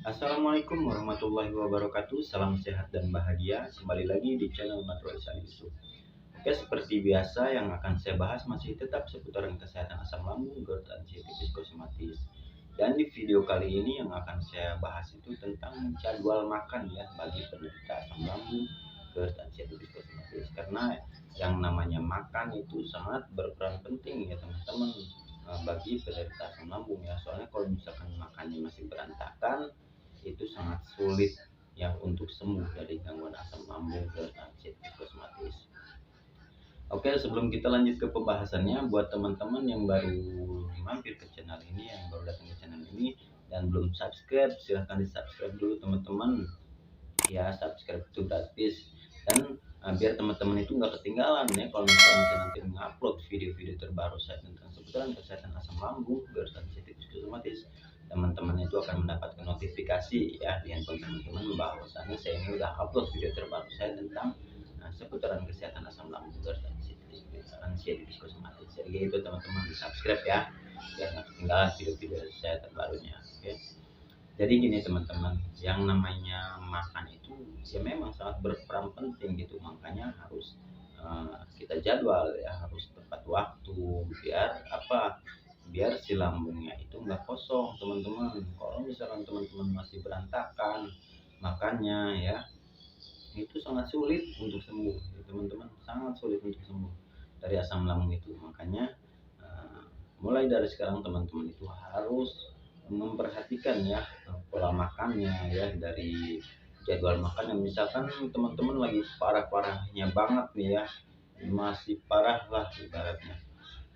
Assalamualaikum warahmatullahi wabarakatuh. Salam sehat dan bahagia. Kembali lagi di channel Naturalisan Yusuf. Oke, seperti biasa yang akan saya bahas masih tetap seputaran kesehatan asam lambung, GERD, dan siatifus kosmatis. Dan di video kali ini yang akan saya bahas itu tentang jadwal makan ya bagi penderita asam lambung, GERD, dan siatifus kosmatis. Karena yang namanya makan itu sangat berperan penting ya teman-teman, bagi penderita asam lambung ya. Soalnya kalau misalkan makannya masih berantakan, itu sangat sulit ya untuk sembuh dari gangguan asam lambung dan siatifus kosmatis. Oke, sebelum kita lanjut ke pembahasannya, buat teman-teman yang baru mampir ke channel ini, yang baru datang ke channel ini dan belum subscribe, silahkan di subscribe dulu teman-teman. Ya, subscribe itu gratis dan biar teman-teman itu nggak ketinggalan ya kalau misalnya saya nanti mengupload video-video terbaru saya tentang seputaran kesehatan asam lambung, GERD, dan siatifus kosmatis, teman-teman itu akan mendapatkan notifikasi ya di handphone teman-teman bahwasanya saya ini udah upload video terbaru saya tentang seputaran kesehatan asam lambung, GERD, dan siatifus kosmatis. Jadi itu teman-teman di subscribe ya biar nggak ketinggalan video-video saya terbarunya. Oke. Jadi gini teman-teman, yang namanya makan itu ya memang sangat berperan penting gitu, makanya harus kita jadwal ya, harus tepat waktu biar apa? Biar si lambungnya itu nggak kosong teman-teman. Kalau misalkan teman-teman masih berantakan makannya ya, itu sangat sulit untuk sembuh ya, teman-teman, sangat sulit untuk sembuh dari asam lambung itu. Makanya mulai dari sekarang teman-teman itu harus memperhatikan ya pola makannya ya, dari jadwal makan. Yang misalkan teman-teman lagi parah-parahnya banget nih ya, masih parah lah ibaratnya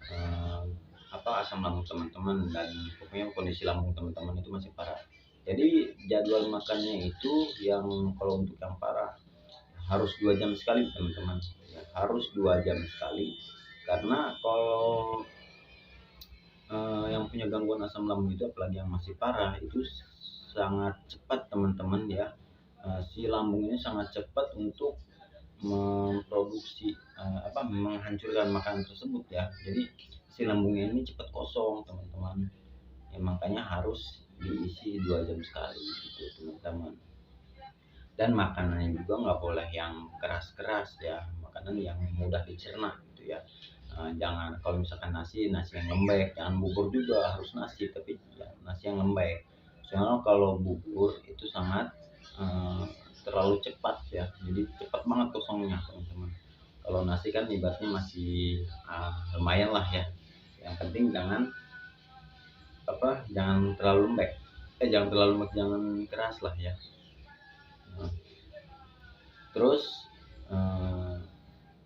eh, asam lambung teman-teman, dan pokoknya kondisi lambung teman-teman itu masih parah. Jadi jadwal makannya itu yang kalau untuk yang parah harus 2 jam sekali teman-teman ya, harus 2 jam sekali. Karena kalau yang punya gangguan asam lambung itu apalagi yang masih parah itu sangat cepat teman-teman ya, si lambungnya sangat cepat untuk memproduksi menghancurkan makanan tersebut ya. Jadi si lambungnya ini cepat kosong teman-teman ya, makanya harus diisi 2 jam sekali gitu teman-teman. Dan makanannya juga nggak boleh yang keras-keras ya, makanan yang mudah dicerna gitu ya. Jangan, kalau misalkan nasi yang lembek, jangan bubur juga harus nasi, tapi ya, nasi yang lembek. Soalnya kalau bubur itu sangat terlalu cepat ya, jadi cepat banget kosongnya teman-teman. Kalau nasi kan ibaratnya masih lumayan lah ya, yang penting jangan terlalu lembek, jangan keras lah ya. Nah, terus eh,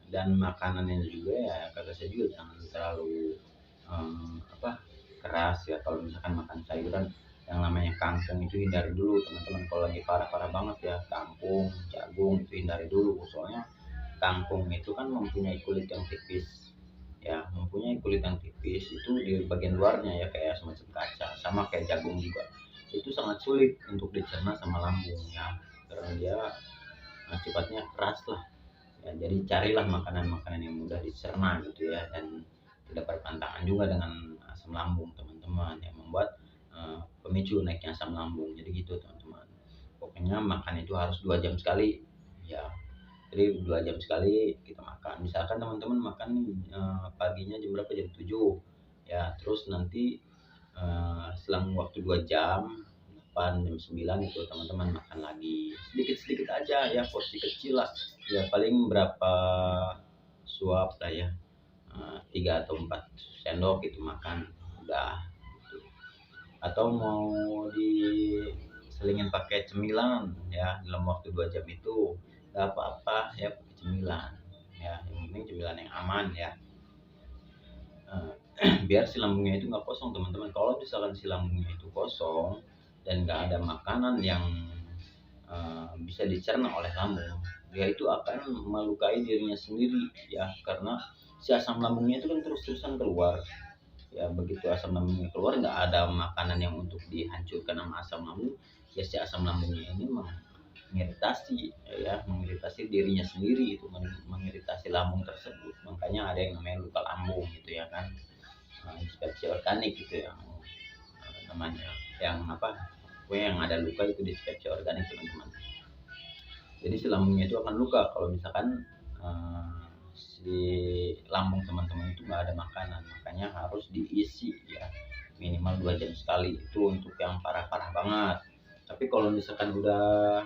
dan makanannya juga ya kata saya juga jangan terlalu eh, apa keras ya. Kalau misalkan makan sayuran yang namanya kangkung itu hindari dulu teman-teman, kalau lagi parah-parah banget ya. Kangkung, jagung itu hindari dulu, soalnya kangkung itu kan mempunyai kulit yang tipis ya, mempunyai kulit yang tipis itu di bagian luarnya ya, kayak semacam kaca. Sama kayak jagung juga, itu sangat sulit untuk dicerna sama lambung ya, karena dia sifatnya keras lah ya. Jadi carilah makanan-makanan yang mudah dicerna gitu ya, dan tidak berpantangan juga dengan asam lambung teman-teman, yang membuat pemicu naiknya asam lambung. Jadi gitu teman-teman, pokoknya makan itu harus 2 jam sekali ya. Jadi 2 jam sekali kita makan. Misalkan teman-teman makan paginya jam berapa, jam 7 ya, terus nanti selang waktu 2 jam, 8 jam 9 itu teman-teman makan lagi sedikit-sedikit aja ya, porsi kecil lah ya, paling berapa suap lah ya, 3 atau 4 sendok itu makan udah gitu. Atau mau diselingin pakai cemilan ya dalam waktu 2 jam itu nggak apa-apa ya, pakai cemilan ya, yang penting cemilan yang aman ya. Eh, biar si lambungnya itu nggak kosong teman-teman. Kalau misalkan si lambungnya itu kosong dan nggak ada makanan yang bisa dicerna oleh lambung, dia itu akan melukai dirinya sendiri ya, karena si asam lambungnya itu kan terus-terusan keluar ya. Begitu asam lambungnya keluar, nggak ada makanan yang untuk dihancurkan sama asam lambung ya, si asam lambungnya ini mengiritasi ya, mengiritasi dirinya sendiri, itu mengiritasi lambung tersebut. Makanya ada yang namanya luka lambung gitu ya kan, infeksi organik gitu yang namanya, yang pokoknya yang ada luka itu dispepsia organik teman-teman. Jadi si lambungnya itu akan luka kalau misalkan si lambung teman-teman itu nggak ada makanan, makanya harus diisi ya minimal 2 jam sekali, itu untuk yang parah-parah banget. Tapi kalau misalkan udah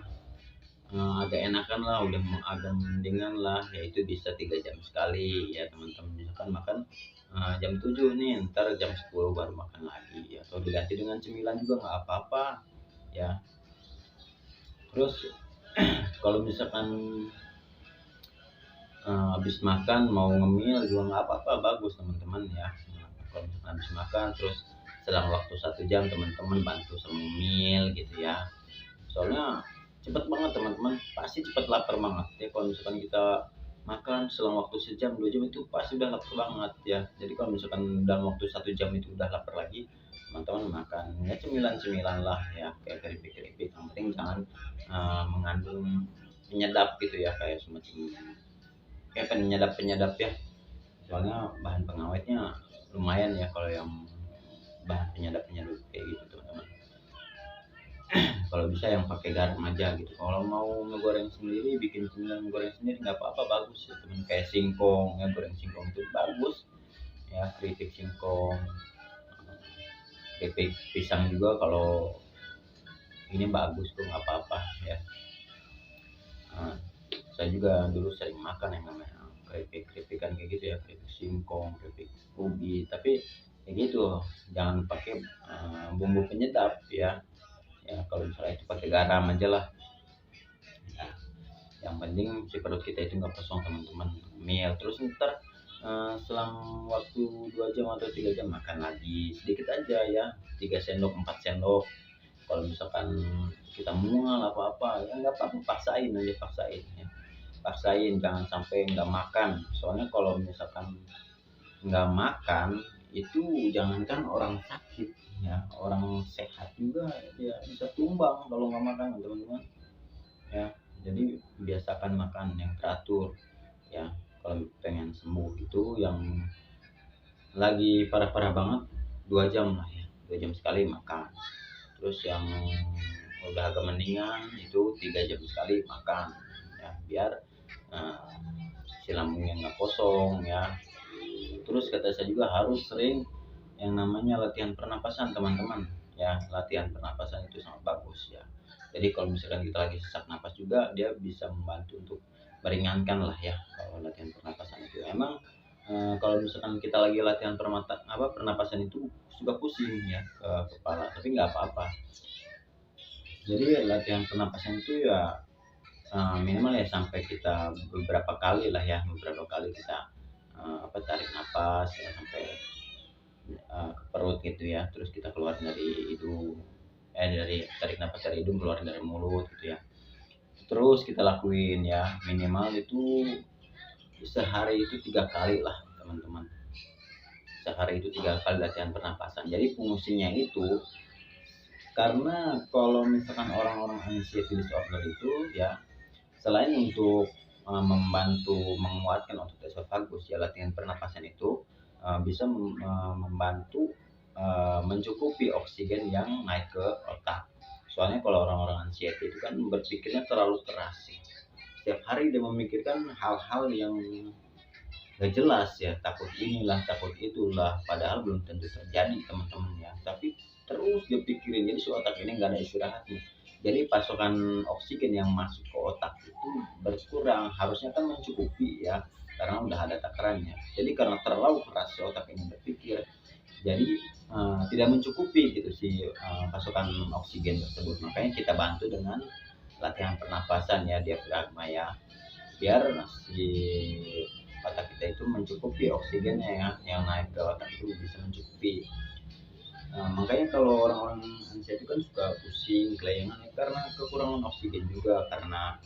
agak enakan lah, udah agak mendingan lah, yaitu bisa 3 jam sekali ya teman-teman. Misalkan makan jam 7 nih, ntar jam 10 baru makan lagi, atau diganti dengan cemilan juga nggak apa-apa ya. Terus kalau misalkan habis makan mau ngemil juga nggak apa-apa, bagus teman-teman ya. Kalau misalkan habis makan terus selang waktu 1 jam teman-teman bantu ngemil gitu ya, soalnya cepet banget teman-teman, pasti cepet lapar banget ya. Kalau misalkan kita makan selang waktu sejam 2 jam itu pasti udah lapar banget ya. Jadi kalau misalkan dalam waktu 1 jam itu udah lapar lagi, teman-teman makan ya cemilan-cemilan lah ya, kayak keripik-keripik, yang penting jangan mengandung penyedap gitu ya, kayak semacam kayak penyedap-penyedap ya, soalnya bahan pengawetnya lumayan ya kalau yang bahan penyedap-penyedap kayak gitu teman-teman. Kalau bisa yang pakai garam aja gitu. Kalau mau ngegoreng sendiri, bikin cemilan goreng sendiri nggak apa-apa, bagus ya teman, kayak singkong ya, goreng singkong itu bagus ya, keripik singkong, keripik pisang juga kalau ini bagus tuh, nggak apa-apa ya. Nah, saya juga dulu sering makan yang namanya keripik-keripikan kayak gitu ya, keripik singkong, keripik ubi, tapi kayak gitu jangan pakai bumbu penyedap ya. Ya kalau misalnya itu pakai garam aja lah. Nah, yang penting si perut kita itu nggak kosong teman-teman, meal terus ntar selang waktu 2 jam atau 3 jam makan lagi sedikit aja ya, 3 sendok 4 sendok. Kalau misalkan kita mual apa-apa ya nggak apa-apa, paksain aja, paksain ya, paksain jangan sampai nggak makan. Soalnya kalau misalkan nggak makan itu jangankan orang sakit ya, orang sehat juga ya bisa tumbang kalau nggak makan teman-teman ya. Jadi biasakan makan yang teratur ya. Kalau pengen sembuh itu yang lagi parah-parah banget 2 jam lah ya, 2 jam sekali makan. Terus yang udah agak mendingan itu 3 jam sekali makan ya, biar uh, si lambungnya nggak kosong ya. Terus kata saya juga harus sering yang namanya latihan pernapasan teman-teman ya. Latihan pernapasan itu sangat bagus ya. Jadi kalau misalkan kita lagi sesak napas juga, dia bisa membantu untuk meringankan lah ya. Kalau latihan pernapasan itu emang kalau misalkan kita lagi latihan pernapasan itu suka pusing ya ke kepala, tapi nggak apa-apa. Jadi latihan pernapasan itu ya minimal ya sampai kita beberapa kali lah ya, beberapa kali kita tarik napas ya, sampai ke perut gitu ya, terus kita keluar dari hidung, dari tarik napas dari hidung keluar dari mulut gitu ya. Terus kita lakuin ya minimal itu sehari itu 3 kali lah teman-teman, sehari itu 3 kali latihan pernapasan. Jadi fungsinya itu karena kalau misalkan orang-orang anxiety disorder itu ya, selain untuk membantu menguatkan otot esofagus ya, latihan pernapasan itu bisa membantu mencukupi oksigen yang naik ke otak. Soalnya kalau orang-orang anxiety itu kan berpikirnya terlalu keras sih. Setiap hari dia memikirkan hal-hal yang gak jelas ya, takut inilah takut itulah, padahal belum tentu terjadi teman-teman ya, tapi terus dia pikirin. Jadi si otak ini gak ada istirahatnya, jadi pasokan oksigen yang masuk ke otak itu berkurang, harusnya kan mencukupi ya, karena udah ada takarannya. Jadi karena terlalu keras si otak ini berpikir, jadi tidak mencukupi gitu si pasokan oksigen tersebut. Makanya kita bantu dengan latihan pernapasan ya, diafragma ya, biar si otak kita itu mencukupi oksigennya ya, yang naik ke otak itu bisa mencukupi. Makanya kalau orang-orang anxiety kan suka pusing, kelayangan ya, karena kekurangan oksigen juga, karena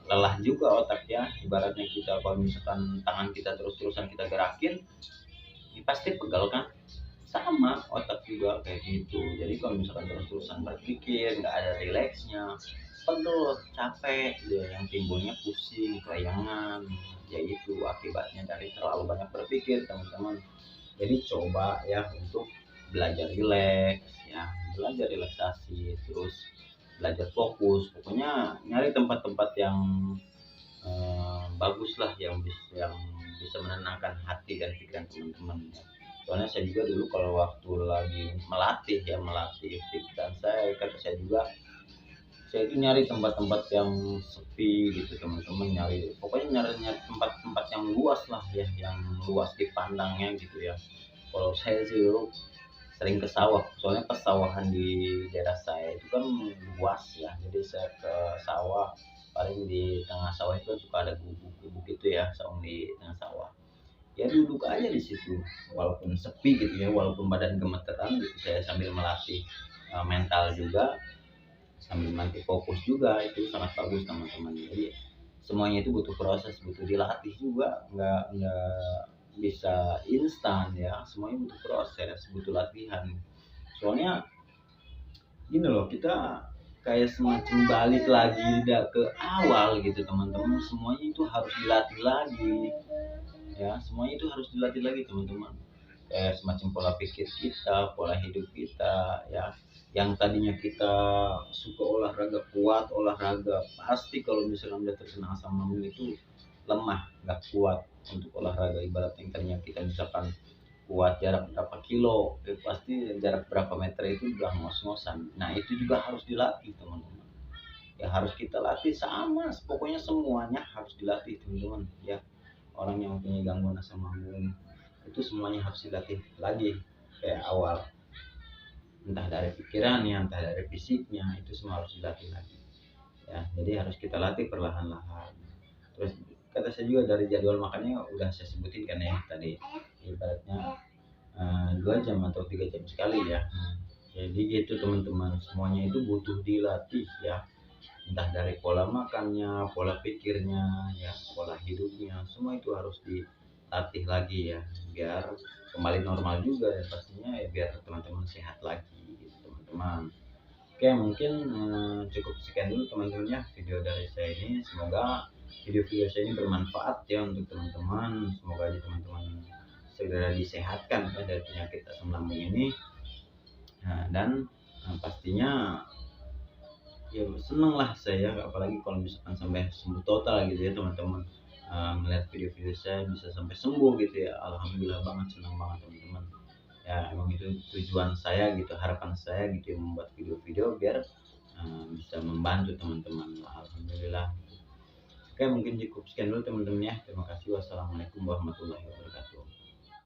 lelah juga otak ya. Ibaratnya kita kalau misalkan tangan kita terus-terusan kita gerakin, ini pasti pegal kan, sama otak juga kayak gitu. Jadi kalau misalkan terus-terusan berpikir nggak ada rileksnya, pegel, capek ya, yang timbulnya pusing, kelayangan, yaitu akibatnya dari terlalu banyak berpikir teman-teman. Jadi coba ya untuk belajar rileks ya, belajar relaksasi, terus belajar fokus. Pokoknya nyari tempat-tempat yang bagus lah, yang bisa menenangkan hati dan pikiran teman-teman ya. Soalnya saya juga dulu kalau waktu lagi melatih pikiran saya, kata saya juga, saya itu nyari tempat-tempat yang sepi gitu teman-teman, pokoknya nyari tempat-tempat yang luas lah ya, yang luas dipandangnya gitu ya. Kalau saya sih dulu sering ke sawah, soalnya pesawahan di daerah saya itu kan luas ya, jadi saya ke sawah, paling di tengah sawah itu kan suka ada gubuk-gubuk gitu ya, saung di tengah sawah, ya duduk aja di situ walaupun sepi gitu ya, walaupun badan gemeteran gitu, saya sambil melatih mental juga, sambil nanti fokus juga. Itu sangat bagus teman-teman. Jadi semuanya itu butuh proses, butuh dilatih juga, nggak bisa instan ya, semuanya butuh proses, butuh latihan. Soalnya gini loh, kita kayak semacam balik lagi ke awal gitu teman-teman, semuanya itu harus dilatih lagi ya, semuanya itu harus dilatih lagi teman-teman. Kayak semacam pola pikir kita, pola hidup kita ya, yang tadinya kita suka olahraga, kuat olahraga, pasti kalau misalnya udah terkena asam lambung itu lemah, nggak kuat untuk olahraga. Ibarat yang tadinya kita misalkan kuat jarak berapa kilo, pasti jarak berapa meter itu udah ngos-ngosan. Nah itu juga harus dilatih teman-teman ya, harus kita latih sama, pokoknya semuanya harus dilatih teman-teman ya. Orang yang punya gangguan asam lambung itu semuanya harus dilatih lagi kayak awal, entah dari pikirannya, entah dari fisiknya, itu semua harus dilatih lagi ya. Jadi harus kita latih perlahan-lahan. Terus kata saya juga dari jadwal makannya udah saya sebutin kan ya tadi, ibaratnya 2 jam atau 3 jam sekali ya. Jadi gitu teman-teman, semuanya itu butuh dilatih ya, entah dari pola makannya, pola pikirnya ya, pola hidupnya, semua itu harus dilatih lagi ya, biar kembali normal juga ya pastinya ya, biar teman-teman sehat lagi gitu teman-teman. Oke, mungkin cukup sekian dulu teman-teman ya video dari saya ini. Semoga video-video saya ini bermanfaat ya untuk teman-teman. Semoga aja teman-teman segera disehatkan ya dari penyakit asam lambung ini. Nah, dan pastinya ya seneng lah saya, apalagi kalau misalkan sampai sembuh total gitu ya teman-teman. Melihat video-video saya bisa sampai sembuh gitu ya, alhamdulillah banget, senang banget teman-teman ya. Emang itu tujuan saya gitu, harapan saya gitu ya, membuat video-video biar bisa membantu teman-teman, alhamdulillah. Oke, mungkin cukup sekian dulu teman-teman ya, terima kasih, wassalamualaikum warahmatullahi wabarakatuh.